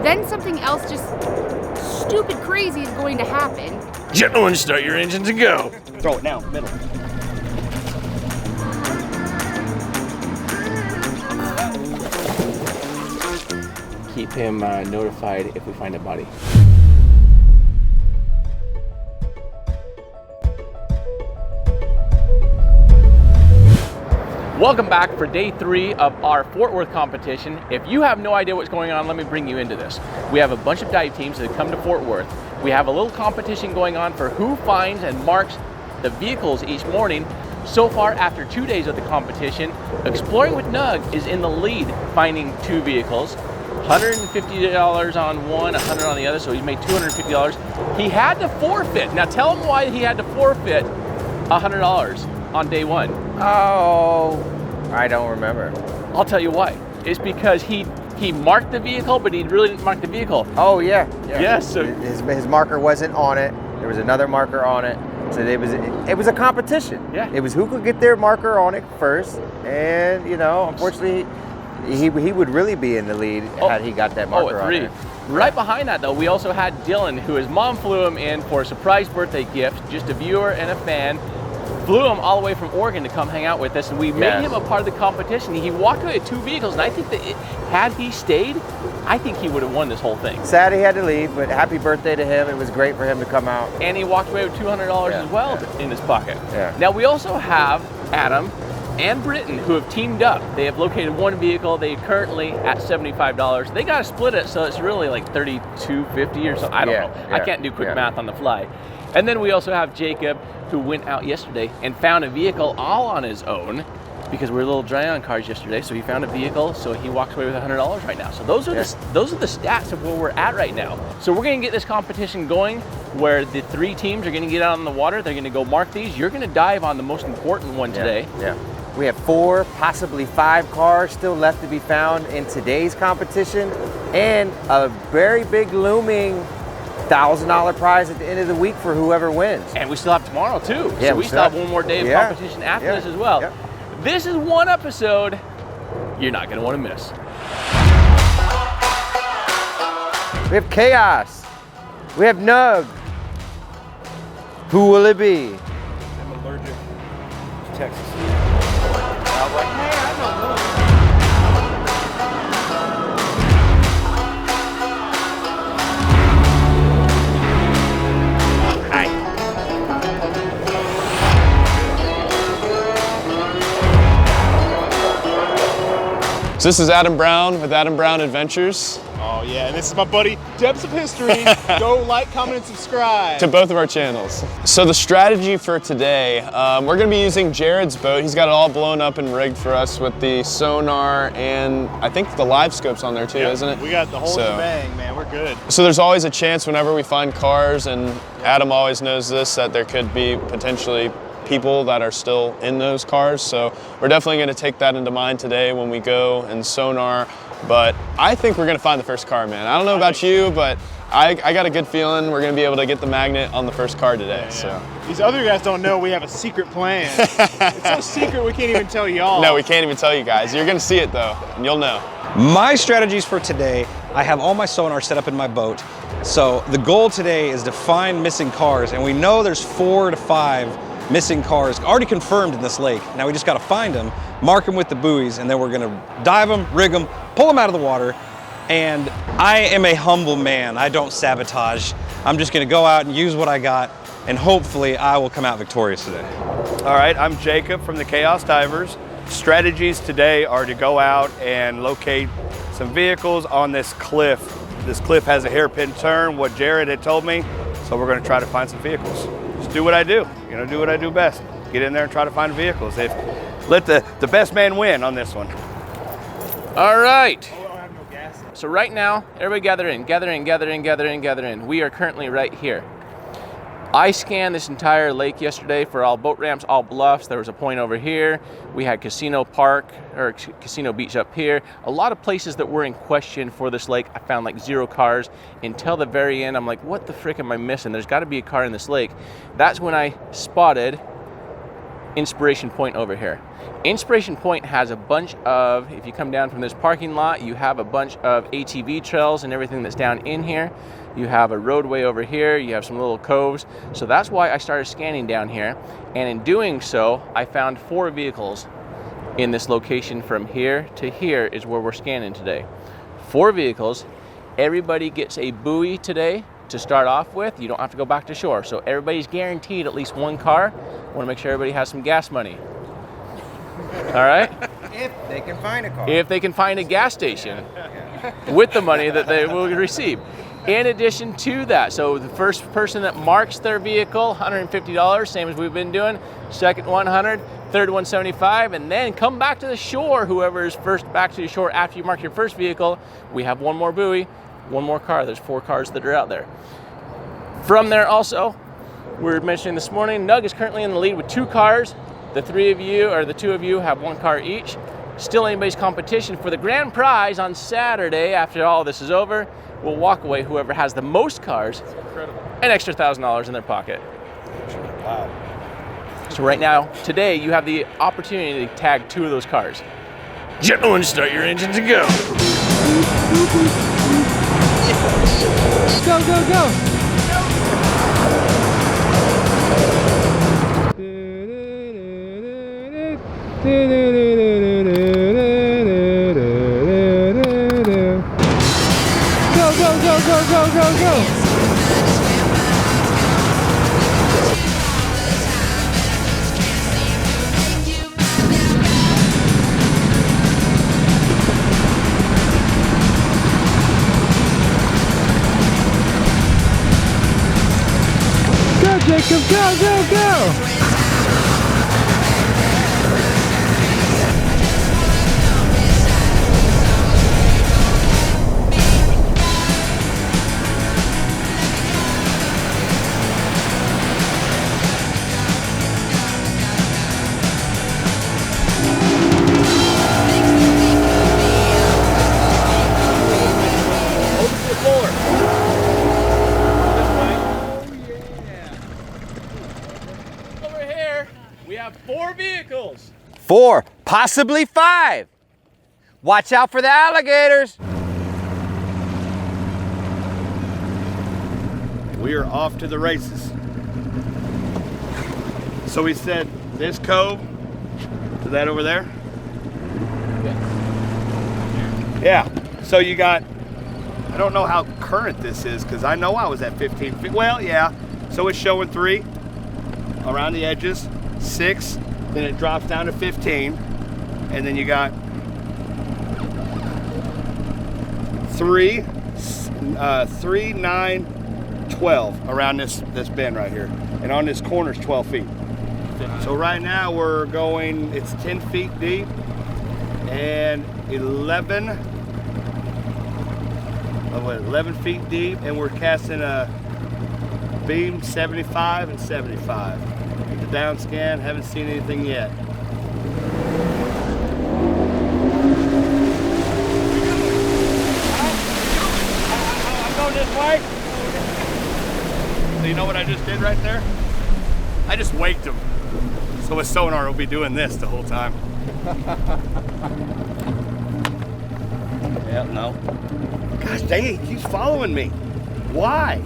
then something else just stupid crazy is going to happen. Gentlemen, start your engines and go. Throw it now, middle. Keep him notified if we find a body. Welcome back for day 3 of our Fort Worth competition. If you have no idea what's going on, let me bring you into this. We have a bunch of dive teams that have come to Fort Worth. We have a little competition going on for who finds and marks the vehicles each morning. So far, after 2 days of the competition, Exploring with Nug is in the lead, finding 2 vehicles. $150 on one, $100 on the other, so he's made $250. He had to forfeit. Now tell him why he had to forfeit $100 on day 1. Oh, I don't remember. I'll tell you why. It's because he marked the vehicle, but he really didn't mark the vehicle. Oh yeah. Yes. So his marker wasn't on it. There was another marker on it. So it was a competition. Yeah. It was who could get their marker on it first, and unfortunately, he would really be in the lead had he got that marker on it. Right behind that though, we also had Dylan, who his mom flew him in for a surprise birthday gift, just a viewer and a fan. Flew him all the way from Oregon to come hang out with us, and we made him a part of the competition. He walked away with 2 vehicles, and I think that had he stayed, I think he would have won this whole thing. Sad he had to leave, but happy birthday to him. It was great for him to come out. And he walked away with $200 as well in his pocket. Yeah. Now we also have Adam and Britton, who have teamed up. They have located 1 vehicle. They currently at $75. They got to split it, so it's really like $32.50 or something. I don't know. I can't do quick math on the fly. And then we also have Jacob, who went out yesterday and found a vehicle all on his own, because we were a little dry on cars yesterday. So he found a vehicle, so he walks away with $100 right now. So those are the stats of where we're at right now. So we're gonna get this competition going, where the 3 teams are gonna get out on the water. They're gonna go mark these. You're gonna dive on the most important one today. Yeah. We have 4, possibly 5 cars still left to be found in today's competition, and a very big looming $1,000 prize at the end of the week for whoever wins. And we still have tomorrow too. Yeah, so we still have 1 more day of competition after this as well. Yeah. This is one episode you're not gonna wanna miss. We have Chaos. We have Nug. Who will it be? I'm allergic to Texas. So this is Adam Brown with Adam Brown Adventures. Oh yeah, and this is my buddy, Depths of History. Go like, comment, and subscribe. To both of our channels. So the strategy for today, we're gonna be using Jared's boat. He's got it all blown up and rigged for us with the sonar and I think the live scopes on there too, isn't it? We got the whole shebang, man, we're good. So there's always a chance whenever we find cars, and Adam always knows this, that there could be potentially people that are still in those cars. So we're definitely gonna take that into mind today when we go and sonar. But I think we're gonna find the first car, man. I don't know about you, but I got a good feeling we're gonna be able to get the magnet on the first car today. Yeah. So these other guys don't know we have a secret plan. It's so secret we can't even tell y'all. No, we can't even tell you guys. You're gonna see it though, and you'll know. My strategies for today, I have all my sonar set up in my boat. So the goal today is to find missing cars, and we know there's 4 to 5 missing cars already confirmed in this lake. Now we just gotta find them, mark them with the buoys, and then we're gonna dive them, rig them, pull them out of the water. And I am a humble man. I don't sabotage. I'm just gonna go out and use what I got, and hopefully I will come out victorious today. All right, I'm Jacob from the Chaos Divers. Strategies today are to go out and locate some vehicles on this cliff. This cliff has a hairpin turn, what Jared had told me, so we're gonna try to find some vehicles. Just do what I do, do what I do best. Get in there and try to find vehicles. Let the best man win on this one. All right. So right now, everybody gather in, gather in, gather in, gather in, gather in. We are currently right here. I scanned this entire lake yesterday for all boat ramps, all bluffs. There was a point over here. We had Casino Park, or Casino Beach up here. A lot of places that were in question for this lake. I found like 0 cars until the very end. I'm like, what the frick am I missing? There's got to be a car in this lake. That's when I spotted Inspiration Point over here. Inspiration Point has a bunch of, if you come down from this parking lot, you have a bunch of ATV trails and everything that's down in here. You have a roadway over here, you have some little coves. So that's why I started scanning down here. And in doing so, I found 4 vehicles in this location. From here to here is where we're scanning today. 4 vehicles. Everybody gets a buoy today to start off with. You don't have to go back to shore. So everybody's guaranteed at least 1 car. I want to make sure everybody has some gas money. All right? If they can find a car. If they can find a gas station with the money that they will receive. In addition to that, so the first person that marks their vehicle, $150, same as we've been doing. Second, $100. Third one, $75. And then come back to the shore. Whoever is first back to the shore after you mark your first vehicle, we have 1 more buoy, 1 more car. There's 4 cars that are out there. From there also, we were mentioning this morning, Nug is currently in the lead with 2 cars. The 3 of you, or the 2 of you, have 1 car each. Still anybody's competition for the grand prize on Saturday. After all this is over, we'll walk away whoever has the most cars, an extra $1,000 in their pocket. Wow. So right now, today, you have the opportunity to tag 2 of those cars. Gentlemen, start your engines and go. Go, go, go! Go, go, go, go, go, go, go! Go, Jacob, go, go, go! Over here, we have 4 vehicles. 4, possibly 5. Watch out for the alligators. We are off to the races. So we said this cove to that over there? Yeah. So you got, I don't know how current this is because I know I was at 15 feet. Well, yeah. So it's showing 3 around the edges, 6, then it drops down to 15, and then you got 3, 9, 12 around this bend right here, and on this corner is 12 feet. So right now we're going, it's 10 feet deep and 11 feet deep, and we're casting a beam 75 and 75. The down scan, haven't seen anything yet. I'm going this way. So you know what I just did right there? I just waked him. So with Sonar, we'll be doing this the whole time. Yeah, no. Gosh dang it, he keeps following me. Why?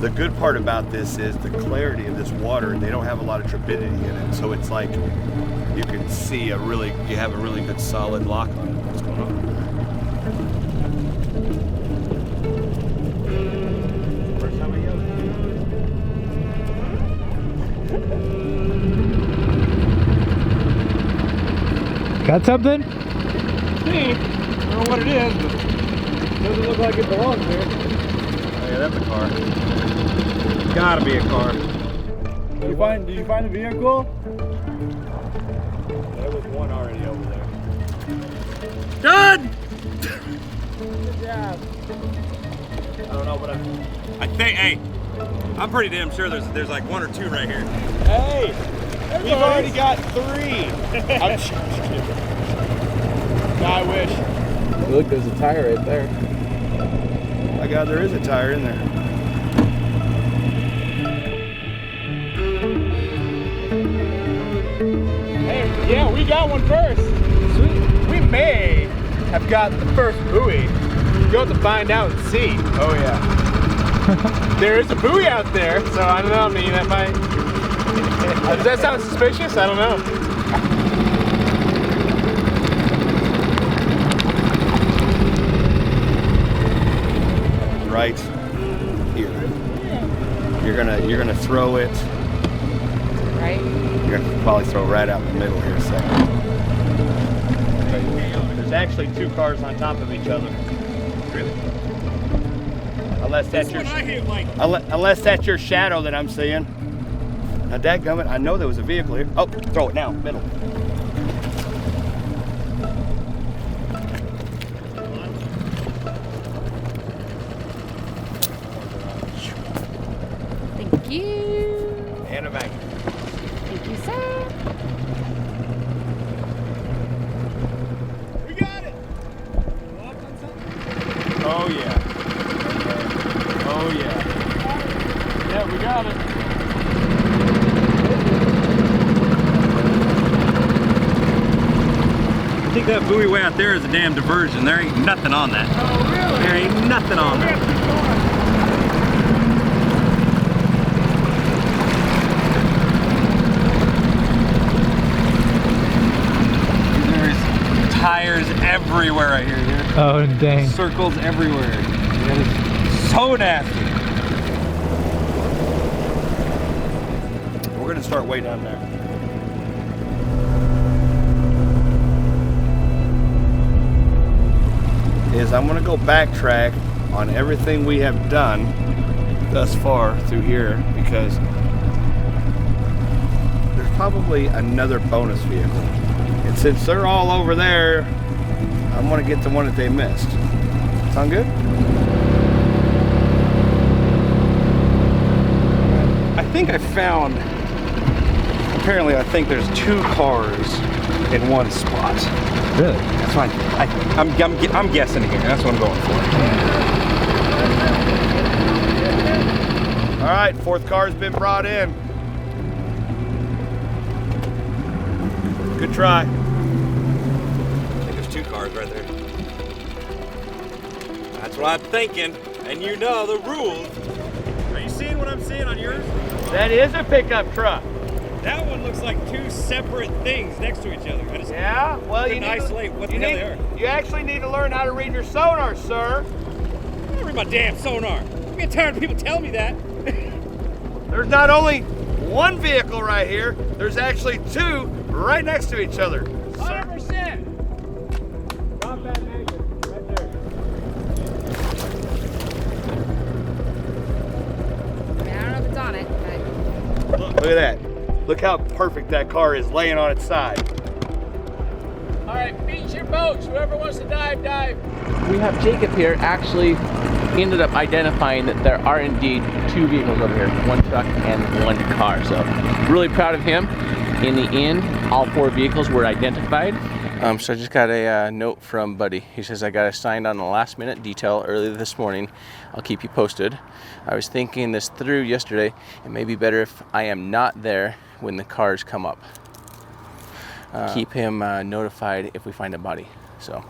The good part about this is the clarity of this water. They don't have a lot of turbidity in it, so it's like you can see you have a really good solid lock on it. What's going on? First time I yelled. Got something? I don't know what it is, but it doesn't look like it belongs here. Oh yeah, that's a car. Gotta be a car. Did you find the vehicle? There was one already over there. Done! Good job. I don't know, but I think, hey, I'm pretty damn sure there's like 1 or 2 right here. hey! We've already got 3. I'm I wish. Look, there's a tire right there. My God, there is a tire in there. Yeah, we got one first. Sweet. We may have got the first buoy. You'll have to find out and see. Oh yeah. There is a buoy out there, so I don't know. I mean, that might. Does that sound suspicious? I don't know. Right here. You're gonna throw it. Right? You're gonna probably throw right out in the middle here a second. There's actually 2 cars on top of each other. Really? Unless that's unless that's your shadow that I'm seeing. Now, dadgummit, I know there was a vehicle here. Oh, throw it now, middle. Thank you. And a bag. Thank you, sir. We got it. Oh yeah. Oh yeah. Yeah, we got it. I think that buoy way out there is a damn diversion. There ain't nothing on that. Oh really? There ain't nothing on that. There's tires everywhere right here, dude. Oh dang. Circles everywhere. That is so nasty. We're gonna start way down there. I'm gonna go backtrack on everything we have done thus far through here because there's probably another bonus vehicle. And since they're all over there, I'm gonna get the one that they missed. Sound good? I think I found, apparently I think there's 2 cars in one spot. Really? That's fine. I'm guessing here. That's what I'm going for. All right, 4th car's been brought in. Good try. I think there's 2 cars right there. That's what I'm thinking. And you know the rules. Are you seeing what I'm seeing on yours? That is a pickup truck. That one looks like 2 separate things next to each other. I just Yeah, well, you couldn't need isolate what the you hell need- they are. You actually need to learn how to read your sonar, sir. I don't read my damn sonar. I'm getting tired of people telling me that. There's not only 1 vehicle right here, there's actually 2 right next to each other. 100%. Drop that magnet right there. I mean, I don't know if it's on it, but Look at that. Look how perfect that car is laying on its side. All right, beach your boats. Whoever wants to dive, dive. We have Jacob here actually ended up identifying that there are indeed 2 vehicles over here, 1 truck and 1 car. So really proud of him. In the end, all 4 vehicles were identified. So I just got a note from Buddy. He says, I got assigned on the last minute detail earlier this morning. I'll keep you posted. I was thinking this through yesterday. It may be better if I am not there when the cars come up. Keep him notified if we find a body. So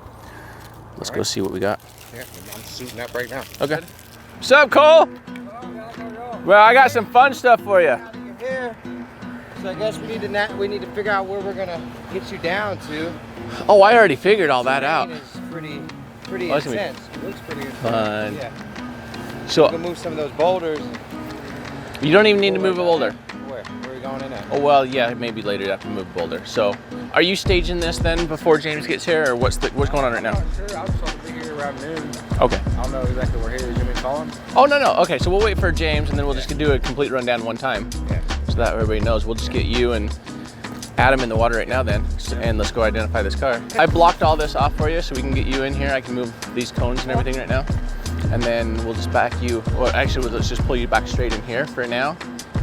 let's go see what we got. Yeah, I'm suiting up right now. Okay. What's up, Cole? Well, I got some fun stuff for you. Here. So I guess we need to figure out where we're gonna get you down to. Oh, I already figured all that out. It's pretty Oh, that's gonna be intense. It looks pretty intense. fun. Yeah. So We can move some of those boulders. you don't even need to move a boulder. Where? Where are we going in at? Oh well, yeah, maybe later you have to move a boulder. So, are you staging this then before James gets here, or what's going on right now? Sure, I was supposed to be here around noon. Okay. I don't know exactly where he is. You want me to call him? Oh no. Okay, so we'll wait for James, and then we'll just do a complete rundown one time, Yeah. so that everybody knows. We'll just get you and Adam in the water right now then, and let's go identify this car. I blocked all this off for you, so we can get you in here. I can move these cones and everything right now, and then we'll just back you. Well, actually, let's just pull you back straight in here for now.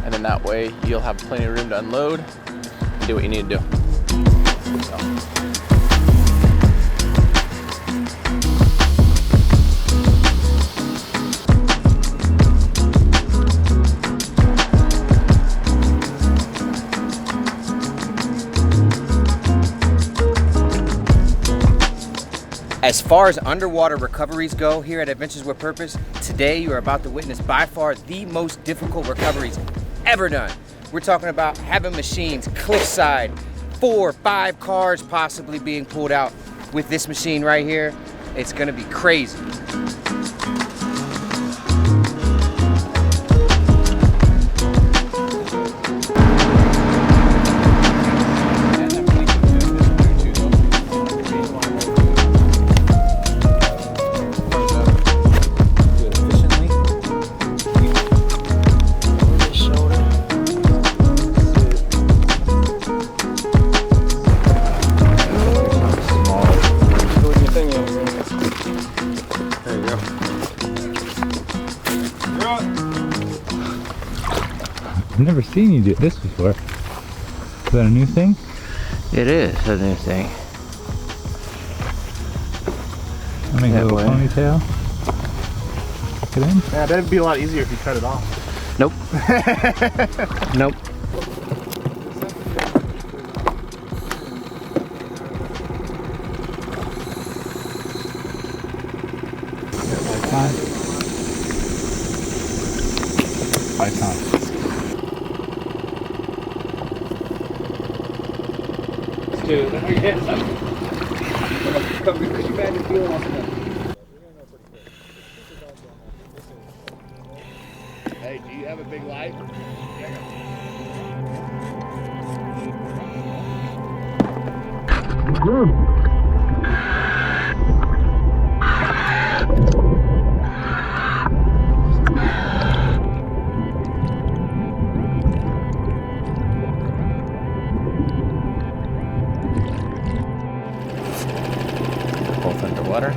And then that way you'll have plenty of room to unload and do what you need to do. So. As far as underwater recoveries go here at Adventures with Purpose, today you are about to witness by far the most difficult recoveries ever done. We're talking about having machines cliffside, 4 or 5 cars possibly being pulled out with this machine right here. It's gonna be crazy. I've never seen you do this before. Is that a new thing? It is a new thing. I make a little ponytail. Get in. Yeah, that'd be a lot easier if you cut it off. Nope. Nope. Python. Dude, let me get some. Hey, do you have a big light? Both underwater.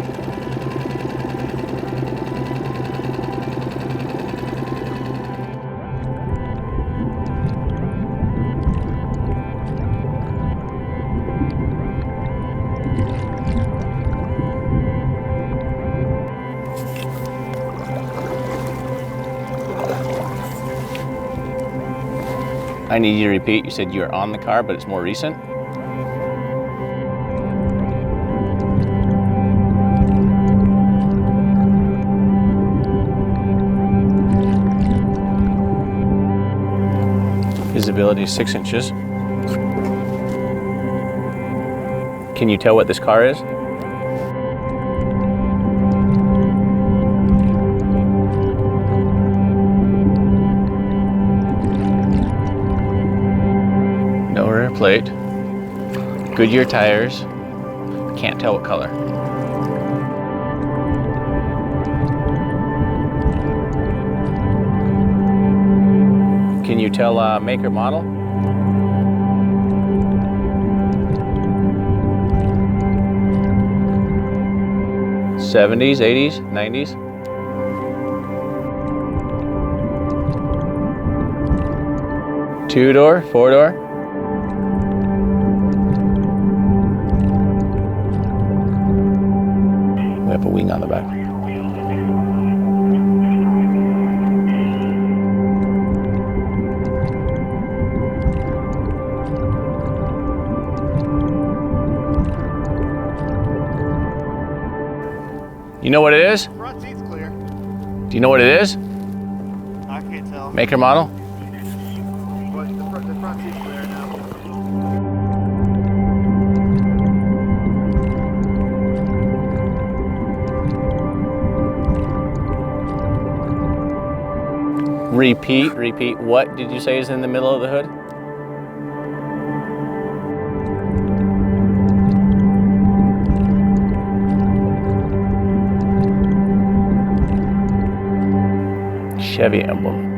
I need you to repeat. You said you were on the car, but it's more recent. Visibility is 6 inches. Can you tell what this car is? No rear plate. Goodyear tires. Can't tell what color. Can you tell make or model? '70s, '80s, '90s? Two-door, four-door? We have a wing on the back. You know what it is? Front seat's clear. Do you know what it is? I can't tell. Make or model? But the front seat's clear now. Repeat. What did you say is in the middle of the hood? Chevy emblem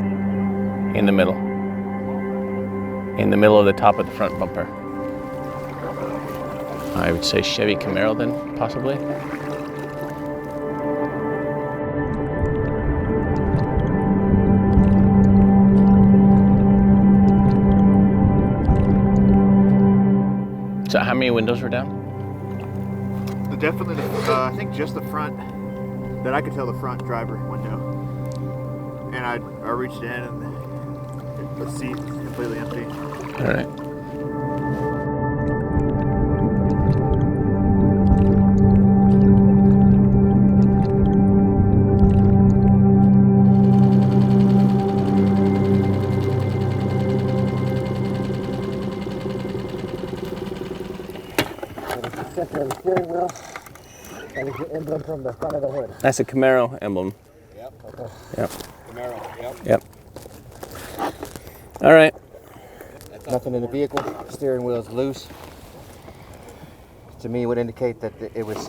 in the middle of the top of the front bumper. I would say Chevy Camaro then, possibly. So how many windows were down? Definitely, I think just the front, that I could tell the front driver window. And I reached in and the seat is completely empty. All right. emblem from the front of the hood. That's a Camaro emblem. Yep. Okay. Yep. Camaro. Yep. Yep. All right. Nothing in the vehicle. Steering wheel's loose. To me, would indicate that it was,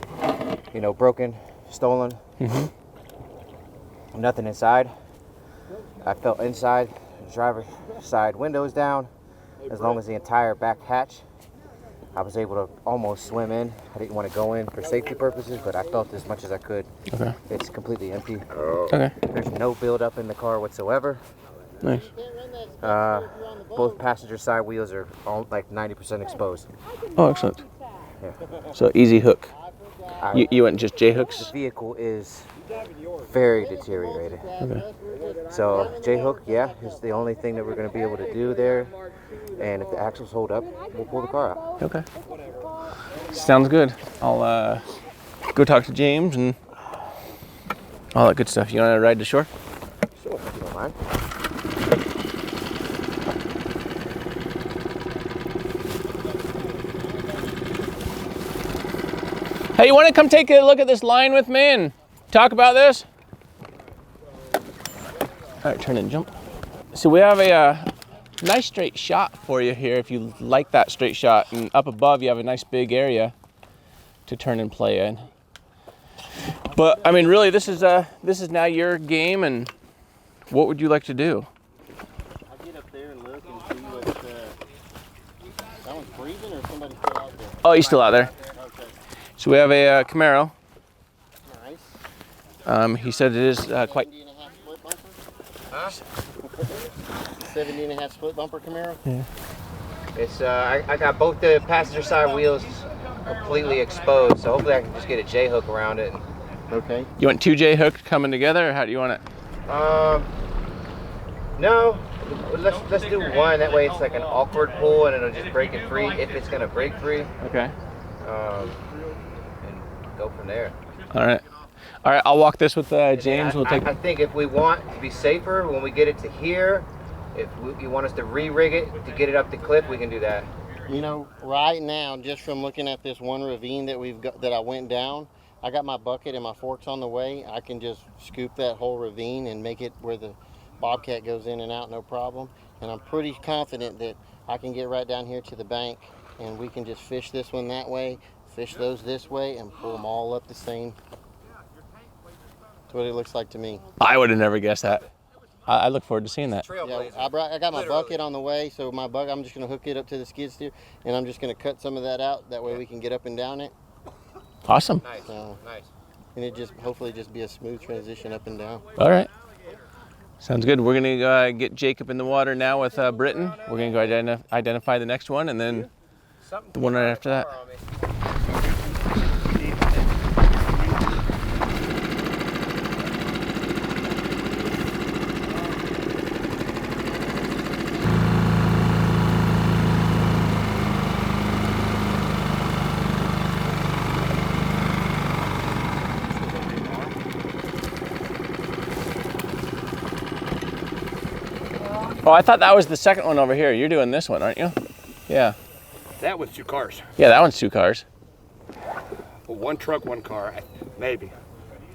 you know, broken, stolen. Mm-hmm. Nothing inside. I felt inside. The driver's side windows down. As long as the entire back hatch, I was able to almost swim in. I didn't want to go in for safety purposes, but I felt as much as I could. Okay. It's completely empty. Okay. There's no buildup in the car whatsoever. Nice. Both passenger side wheels are all like 90% exposed. Oh, excellent. Yeah. So easy hook. You went just J The hooks? vehicle is very deteriorated. Okay. So J-hook, yeah, is the only thing that we're going to be able to do there. And if the axles hold up, we'll pull the car out. Okay. Sounds good. I'll go talk to James and all that good stuff. You want to ride to shore? Sure, if you don't mind. Hey, you want to come take a look at this line with me and talk about this? All right, turn and jump. So we have a nice straight shot for you here if you like that straight shot. And up above you have a nice big area to turn and play in. But I mean, really, this is now your game. And what would you like to do? I'll get up there and look and see what. That one's breathing, or somebody's still out there? Oh, he's still out there. Okay. So we have a Camaro. Nice. He said it is quite. 70 and a half split bumper? Huh? 70 and a half split bumper Camaro? Yeah. It's I got both the passenger side wheels completely exposed, so hopefully I can just get a J-hook around it. Okay. You want 2 J hooks coming together, or how do you want it? No. Let's do one. That way it's like an awkward pull, and it'll just break it free if it's gonna break free. Okay. And go from there. All right. All right. I'll walk this with James. We'll take. I think if we want to be safer when we get it to here, if you want us to re-rig it to get it up the cliff, we can do that. You know, right now, just from looking at this one ravine that we've got, that I went down, I got my bucket and my forks on the way. I can just scoop that whole ravine and make it where the Bobcat goes in and out, no problem. And I'm pretty confident that I can get right down here to the bank, and we can just fish this one that way, fish those this way, and pull them all up the same. That's what it looks like to me. I would have never guessed that. I look forward to seeing that. Yeah, I got my bucket on the way, so my bucket, I'm just going to hook it up to the skid steer, and I'm just going to cut some of that out. That way we can get up and down it. Awesome. Nice. Nice. And it just hopefully just be a smooth transition up and down. All right. Sounds good. We're going to get Jacob in the water now with Britton. We're going to go identify the next one, and then the one right after that. Oh, I thought that was the second one over here. You're doing this one, aren't you? Yeah. That was 2 cars. Yeah, that one's 2 cars. Well, 1 truck, 1 car, maybe.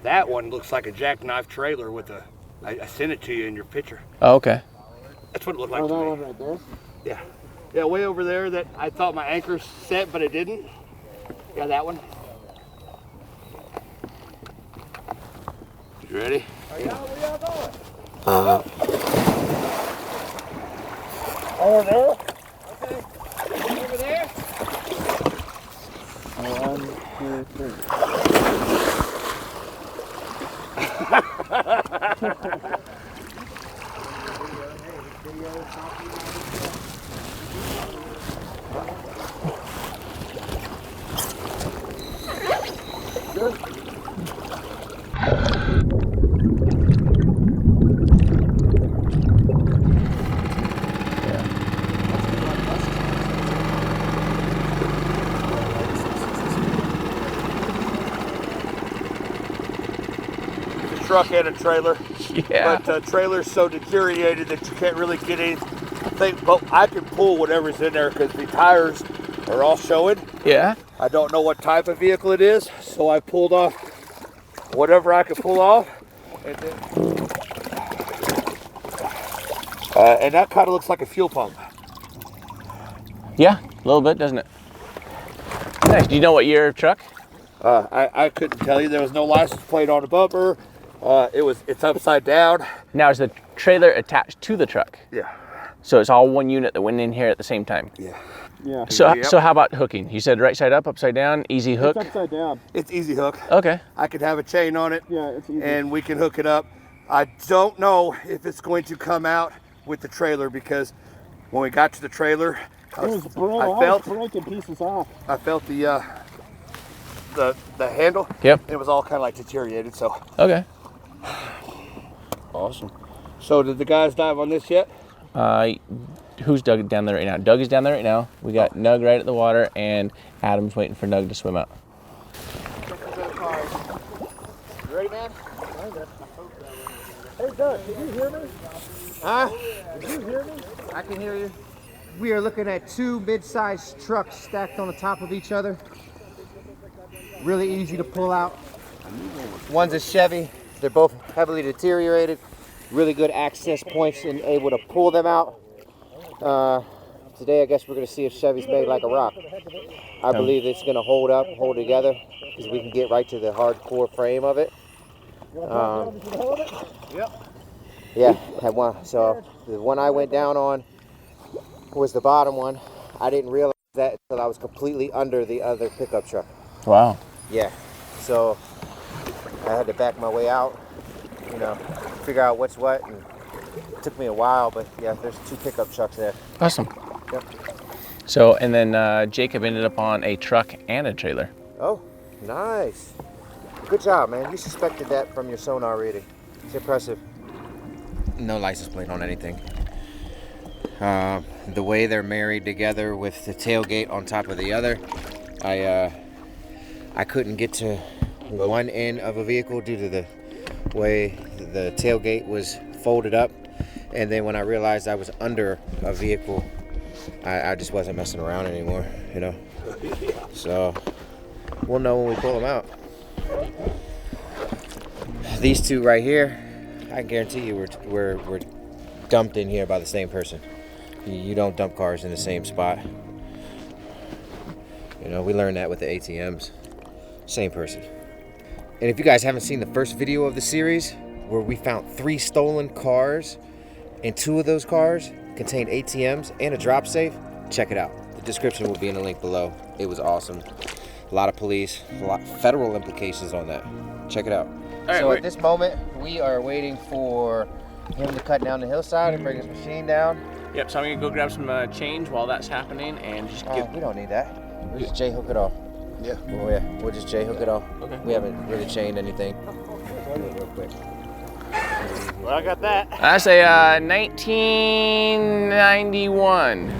That one looks like a jackknife trailer with a. I sent it to you in your picture. Oh, okay. That's what it looked like to that me. one right there? Yeah. Yeah, way over there that I thought my anchor's set, but it didn't. Yeah, that one. You ready? Yeah, where y'all going? Over there? Okay. Over there? 1, 2, 3. Truck and a trailer. Yeah. But trailer's so deteriorated that you can't really get anything. But I can pull whatever's in there because the tires are all showing. Yeah. I don't know what type of vehicle it is, so I pulled off whatever I can pull off. And, and that kind of looks like a fuel pump. Yeah, a little bit, doesn't it? Nice. Do you know what year truck? I couldn't tell you. There was no license plate on the bumper. It's upside down. Now, is the trailer attached to the truck? Yeah. So it's all one unit that went in here at the same time? Yeah. Yeah. So how about hooking? You said right side up, upside down, easy hook? It's upside down. It's easy hook. Okay. I could have a chain on it. Yeah, it's easy. And we can hook it up. I don't know if it's going to come out with the trailer, because when we got to the trailer, I was breaking pieces off. I felt the handle. Yep. It was all kind of like deteriorated. So. Okay. Awesome. So did the guys dive on this yet? Who's Doug down there right now? Doug is down there right now. We got Nug right at the water, and Adam's waiting for Nug to swim out. You ready, man? Hey, Doug, can you hear me? Huh? Can you hear me? I can hear you. We are looking at two mid-sized trucks stacked on the top of each other. Really easy to pull out. One's a Chevy. They're both heavily deteriorated. Really good access points and able to pull them out. Today, I guess we're going to see if Chevy's made like a rock. I believe it's going to hold together, because we can get right to the hardcore frame of it. Yep. Yeah, had one. So the one I went down on was the bottom one. I didn't realize that until I was completely under the other pickup truck. Wow. Yeah. So I had to back my way out, figure out what's what, and it took me a while, but yeah, there's two pickup trucks there. Awesome. Yep. So, and then Jacob ended up on a truck and a trailer. Oh, nice. Good job, man. You suspected that from your sonar reading. It's impressive. No license plate on anything. The way they're married together with the tailgate on top of the other, I couldn't get to one end of a vehicle due to the way the tailgate was folded up, and then when I realized I was under a vehicle, I just wasn't messing around anymore, So we'll know when we pull them out. These two right here, I guarantee you we're dumped in here by the same person. You don't dump cars in the same spot. We learned that with the ATMs. Same person. And if you guys haven't seen the first video of the series, where we found 3 stolen cars, and 2 of those cars contained ATMs and a drop safe, check it out. The description will be in the link below. It was awesome. A lot of police, a lot of federal implications on that. Check it out. So at this moment, we are waiting for him to cut down the hillside and bring his machine down. Yep, so I'm going to go grab some change while that's happening, and just We don't need that. We'll just J-hook it off. Yeah. Oh yeah, we'll just J-hook it off. Okay. We haven't really chained anything. Real quick. Well, I got that. That's a 1991.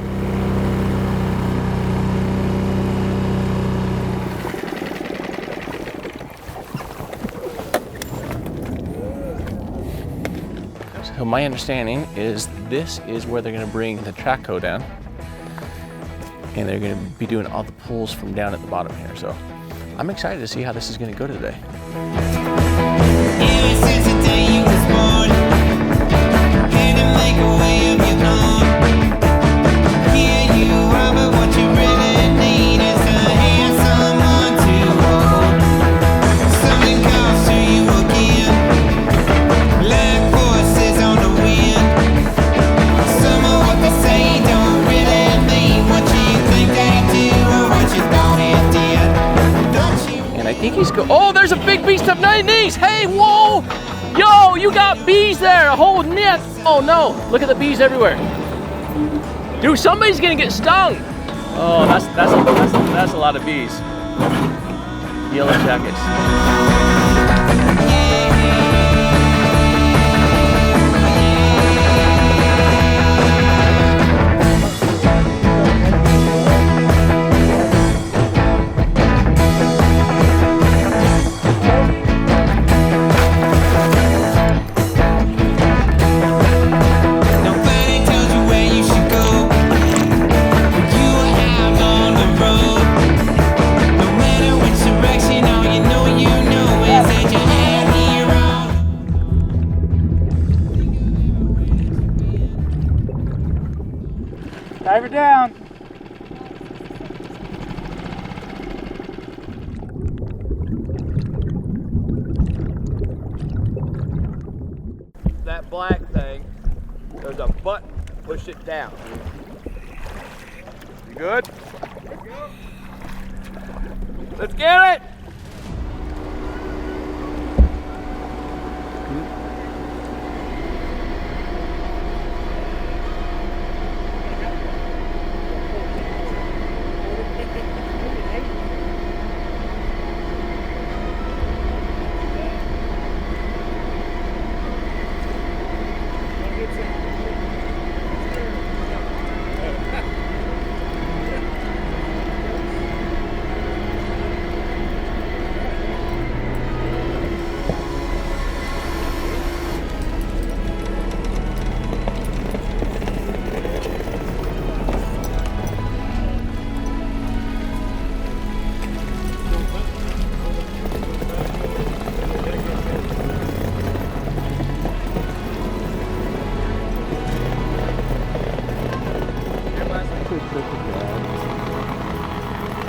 So my understanding is this is where they're going to bring the track hoe down, and they're going to be doing all the pulls from down at the bottom here. So I'm excited to see how this is going to go today. Oh, there's a big beast of 90s! Hey, whoa! Yo, you got bees there, a whole net! Oh no, look at the bees everywhere. Dude, somebody's gonna get stung! Oh, that's a lot of bees. Yellow jackets. You know Diver down. That black thing, there's a button. Push it down. You good? Let's get it!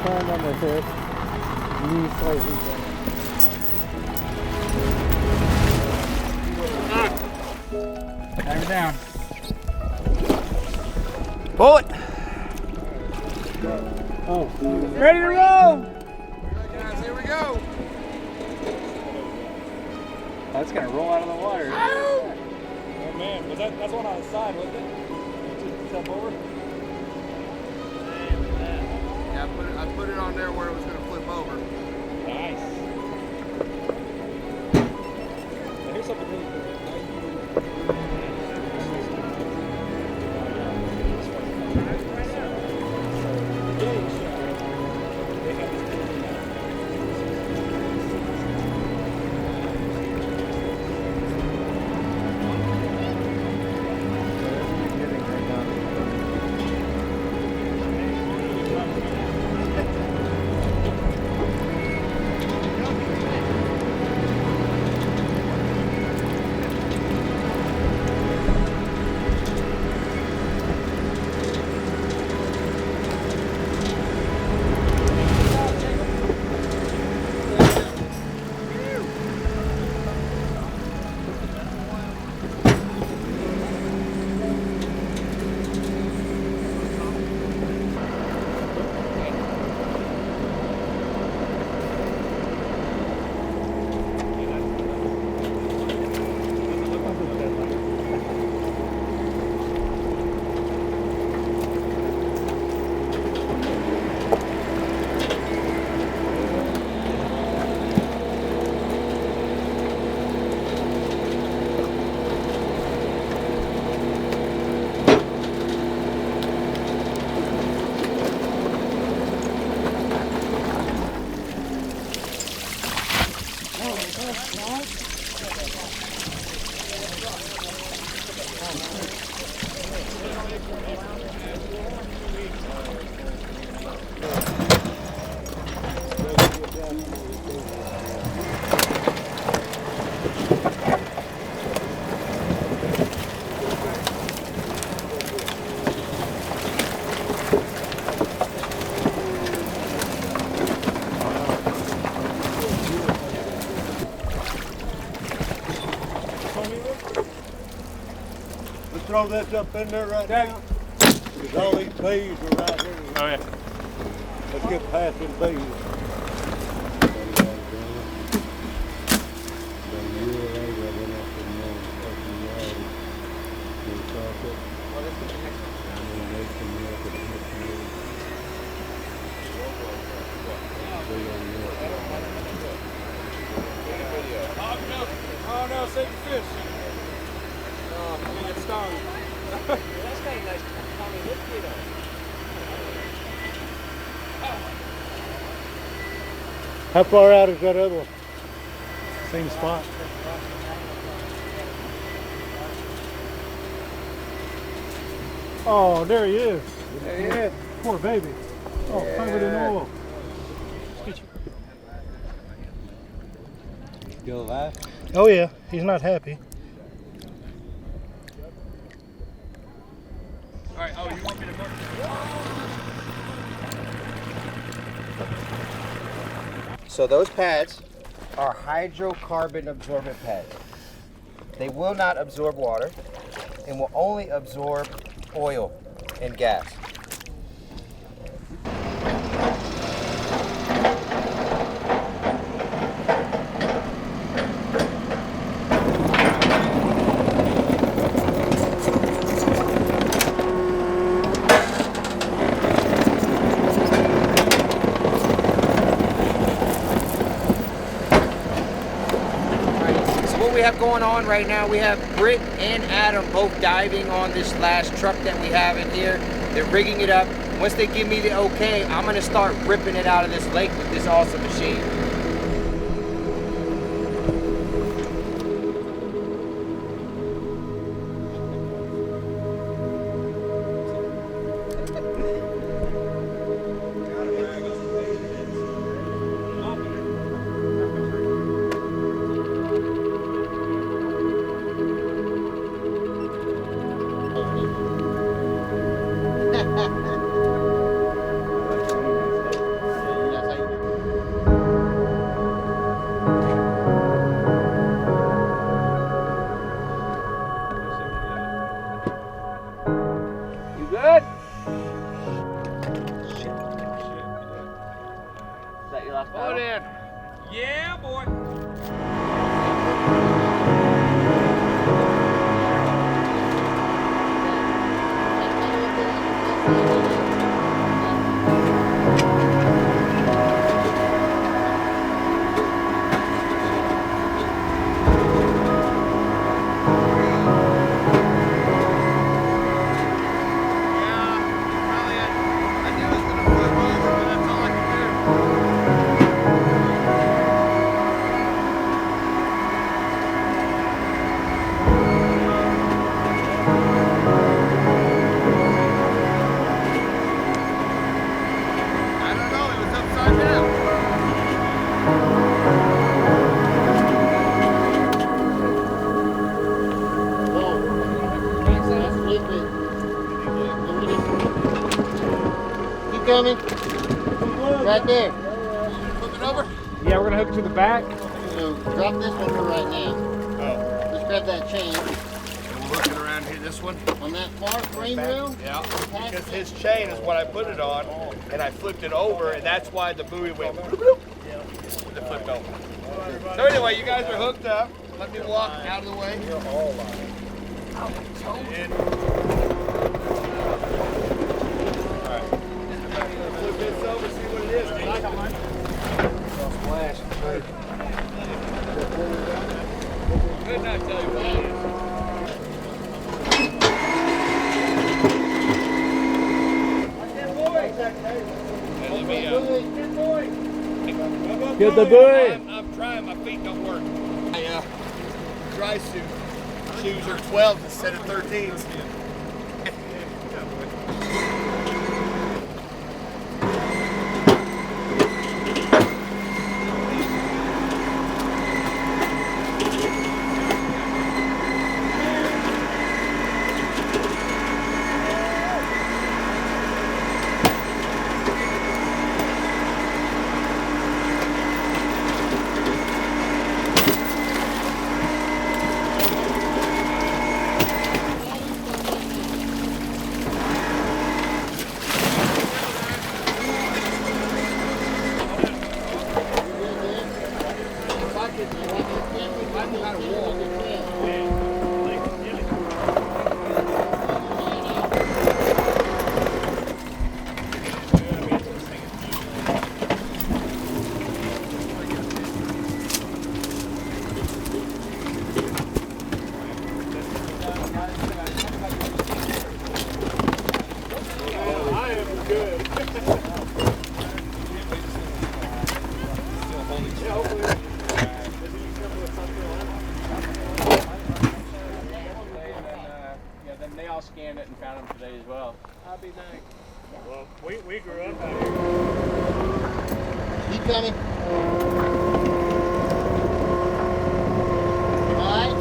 Hand on the hip, knee slightly down. Diver down. Pull it! Oh, ready to roll! Guys, here we go! That's gonna roll out of the water. Oh man, that's one on the side, wasn't it? Step over. Yeah, I put it on there where it was going to flip over. Nice. Now here's something really cool. Let's throw this up in there right now. Because all these bees are right here. Oh yeah. Let's get past them bees. Oh no, save the fish. Oh, you get stung. That's kind of nice. Tommy, look at it. How far out is that other one? Same spot. Oh, there he is. There he is. Poor baby. Oh, Yeah. covered in oil. Still alive? Oh yeah, he's not happy. All right, oh, you want me to mark this? So those pads are hydrocarbon absorbent pads. They will not absorb water and will only absorb oil and gas. Going on right now, we have Britt and Adam both diving on this last truck that we have in here. They're rigging it up. Once they give me the okay, I'm gonna start ripping it out of this lake with this awesome machine. Yeah, boy. Coming. Right there. Flip it over? Yeah, we're gonna hook it to the back. So drop this one for right now. Oh. Just grab that chain. And we're looking around here, this one. On that far frame rail? Yeah, because his chain is what I put it on, and I flipped it over, and that's why the buoy went bloop, bloop. It flipped over. So anyway, you guys are hooked up. Let me walk out of the way. You're all flip this over, see what it is. Could not tell you what it is. Get the buoy. I'm trying, my feet don't work. My dry suit shoes are 12s instead of 13s. Scanned it and found them today as well. I'll be nice. Well, we grew up out here. Keep coming. All right.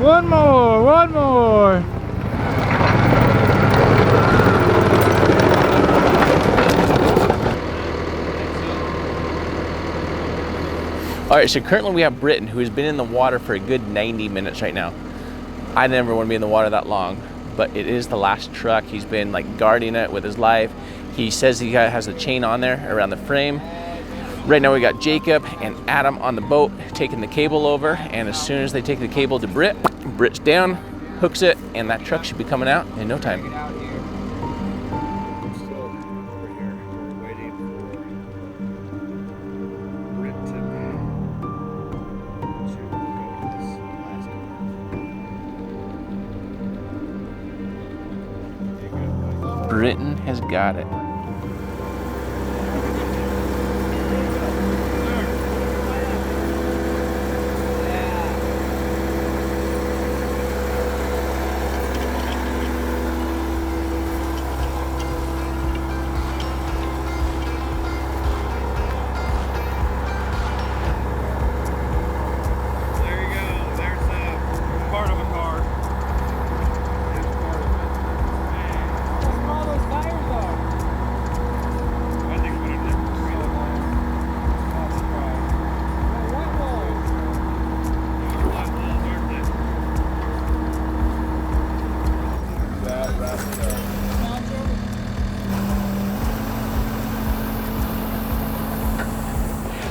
One more, one more. All right, so currently we have Britton, who has been in the water for a good 90 minutes right now. I never want to be in the water that long, but it is the last truck. He's been like guarding it with his life. He says he has a chain on there around the frame. Right now we got Jacob and Adam on the boat taking the cable over, and as soon as they take the cable to Britt's down, hooks it, and that truck should be coming out in no time. Britton has got it.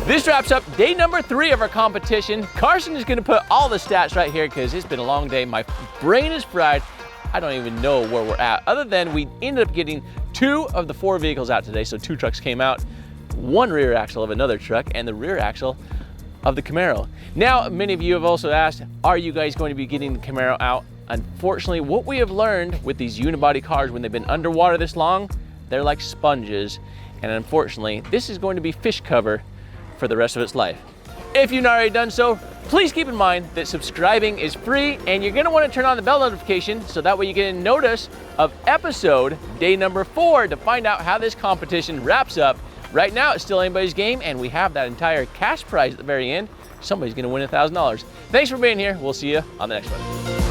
This wraps up day number 3 of our competition. Carson is gonna put all the stats right here because it's been a long day. My brain is fried. I don't even know where we're at, other than we ended up getting 2 of the 4 vehicles out today. So 2 trucks came out, 1 rear axle of another truck, and the rear axle of the Camaro. Now, many of you have also asked, are you guys going to be getting the Camaro out? Unfortunately, what we have learned with these unibody cars, when they've been underwater this long, they're like sponges. And unfortunately, this is going to be fish cover for the rest of its life. If you've not already done so, please keep in mind that subscribing is free, and you're gonna wanna turn on the bell notification so that way you get a notice of episode day number 4 to find out how this competition wraps up. Right now, it's still anybody's game, and we have that entire cash prize at the very end. Somebody's gonna win $1,000. Thanks for being here. We'll see you on the next one.